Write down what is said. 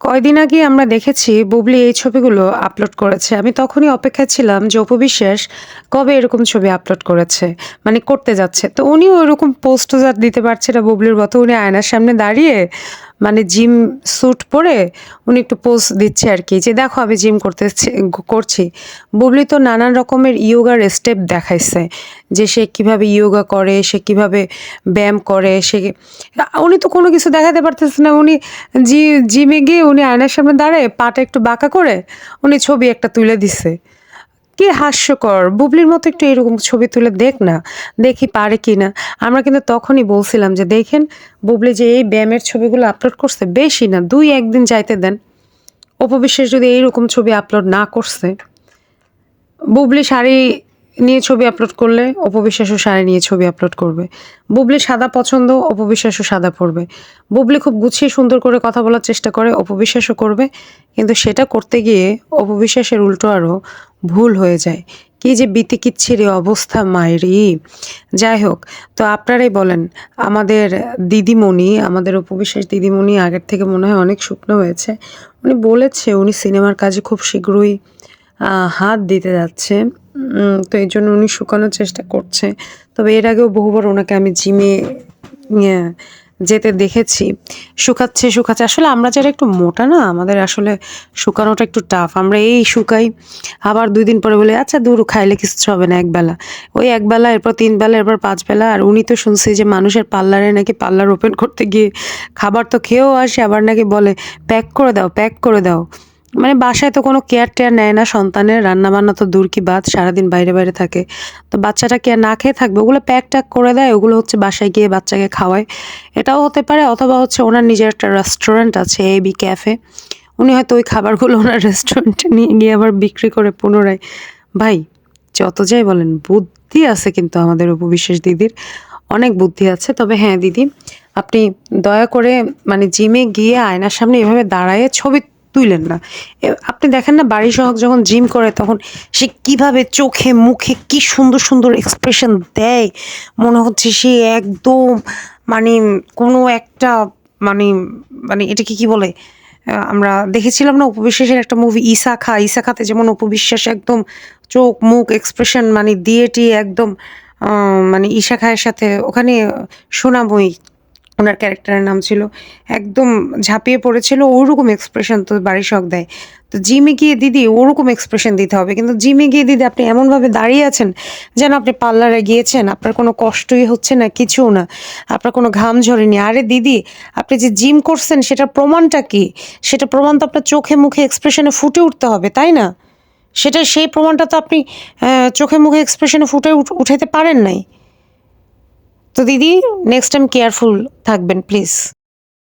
কয়দিন আগে আমরা দেখেছি বুবলি এই ছবিগুলো আপলোড করেছে। আমি তখনই অপেক্ষায় ছিলাম যে অপু বিশ্বাস কবে এরকম ছবি আপলোড করেছে, মানে করতে যাচ্ছে। তো উনিও ওরকম পোস্টও আর দিতে পারছে না বুবলির মতো। উনি আয়নার সামনে দাঁড়িয়ে মানে জিম স্যুট পরে উনি একটু পোজ দিচ্ছে আরকি যে, "দেখো আমি জিম করছি।" বুবলি তো নানান রকমের ইয়োগার স্টেপ দেখাইছে যে সে কিভাবে ইয়োগা করে, সে কিভাবে ব্যায়াম করে। উনি তো কোনো কিছু দেখাতে পারতেছে না। উনি জি জিমে গিয়ে উনি আয়নার সামনে দাঁড়ায় পাটা একটু বাঁকা করে উনি ছবি একটা তুলে দিছে। কি হাস্যকর! বুবলির মতো একটু এরকম ছবি তুলে দেখ না। দেখি পারে কিনা। আমরা কিন্তু তখনই বলছিলাম যে, "দেখেন বুবলি যে এই ব্যায়ামের ছবিগুলো আপলোড করছে বেশি না ২-১ দিন যাইতে দেন। অপু বিশ্বাস যদি এইরকম ছবি আপলোড না করছে, বুবলি শাড়ি নিয়ে ছবি আপলোড করলে অপু বিশ্বাসও শাড়ি নিয়ে ছবি আপলোড করবে। বুবলির সাদা পছন্দ, অপু বিশ্বাসও সাদা পড়বে। বুবলি খুব গুছিয়ে সুন্দর করে কথা বলার চেষ্টা করে, অপু বিশ্বাসও করবে। কিন্তু সেটা করতে গিয়ে অপু বিশ্বাসের উল্টো আরও ভুল হয়ে যায়। কি যে বিতিকিচ্ছিরি অবস্থা মায়েরি! যাই হোক, তো আপনারাই বলেন আমাদের দিদিমণি, আমাদের অপু বিশ্বাস দিদিমণি আগের থেকে মনে হয় অনেক শুকনো হয়েছে। উনি বলেছে উনি সিনেমার কাজে খুব শীঘ্রই হাত দিতে যাচ্ছে। তো এজন্য উনি শুকানোর চেষ্টা করছে। তবে এর আগেও বহুবার উনাকে আমি জিমে ইয়ে যেতে দেখেছি। শুকাচ্ছে। আসলে আমরা যারা একটু মোটা না, আমাদের আসলে শুকানোটা একটু টাফ। আমরা এই শুকাই, আবার ২ দিন পরে বলি, "আচ্ছা ধুর খাইলে কিচ্ছু হবে না একবেলা।" ওই একবেলা, এরপর ৩ বেলা, এরপর ৫ বেলা। আর উনি তো শুনছি যে মানুষের পার্লারে নাকি পার্লার ওপেন করতে গিয়ে খাবার তো খেয়েও আসে, আবার নাকি বলে, প্যাক করে দাও।" মানে বাসায় তো কোনো কেয়ার-টেয়ার নেয় না সন্তানের। রান্না-বান্না তো দূর কি বাদ, সারাদিন বাইরে থাকে। তো বাচ্চাটা কি আর না খেয়ে থাকবে? ওগুলো প্যাক-ট্যাক করে দেয়, ওগুলো হচ্ছে বাসায় গিয়ে বাচ্চাকে খাওয়ায়। এটাও হতে পারে, অথবা হচ্ছে ওনার নিজের একটা রেস্টুরেন্ট আছে, এবি ক্যাফে। উনি হয়তো ওই খাবারগুলো ওনার রেস্টুরেন্টে নিয়ে গিয়ে আবার বিক্রি করে পুনরায়। ভাই, যত যাই বলেন বুদ্ধি আছে কিন্তু আমাদের অপু বিশ্বাস দিদির। অনেক বুদ্ধি আছে। তবে হ্যাঁ দিদি, আপনি দয়া করে মানে জিমে গিয়ে আয়নার সামনে এভাবে দাঁড়ায়ে ছবি তুইলেন না। আপনি দেখেন না বাড়ি সহক যখন জিম করে তখন সে কিভাবে চোখে মুখে কি সুন্দর এক্সপ্রেশন দেয়। মনে হচ্ছে সে একদম মানে কোনো একটা মানে মানে এটাকে কি বলে? আমরা দেখেছিলাম না অপু বিশ্বাসের একটা মুভি 'ইসা খা'তে যেমন অপু বিশ্বাস একদম চোখ, মুখ এক্সপ্রেশন মানে দিয়ে-টিয়ে একদম আ মানে ঈশা খায়ের সাথে ওখানে সোনাময়ী উনার ক্যারেক্টারের নাম ছিল। একদম ঝাঁপিয়ে পড়েছিল, ওরকম এক্সপ্রেশন তো বারিশক দেয়। তো জিমে গিয়ে দিদি ওরকম এক্সপ্রেশন দিতে হবে। কিন্তু জিমে গিয়ে দিদি আপনি এমনভাবে দাঁড়িয়ে আছেন যেন আপনি পার্লারে গিয়েছেন, আপনার কোনো কষ্টই হচ্ছে না, কিছুও না। আপনার কোনো ঘাম ঝরেনি। আরে দিদি, আপনি যে জিম করছেন সেটার প্রমাণটা কি? সেটা প্রমাণ তো আপনার চোখে মুখে এক্সপ্রেশনে ফুটে উঠতে হবে, তাই না? সেই প্রমাণটা তো আপনি চোখে মুখে এক্সপ্রেশনে ফুটে উঠাইতে পারেন নাই। তো দিদি নেক্সট টাইম কেয়ারফুল থাকবেন প্লিজ।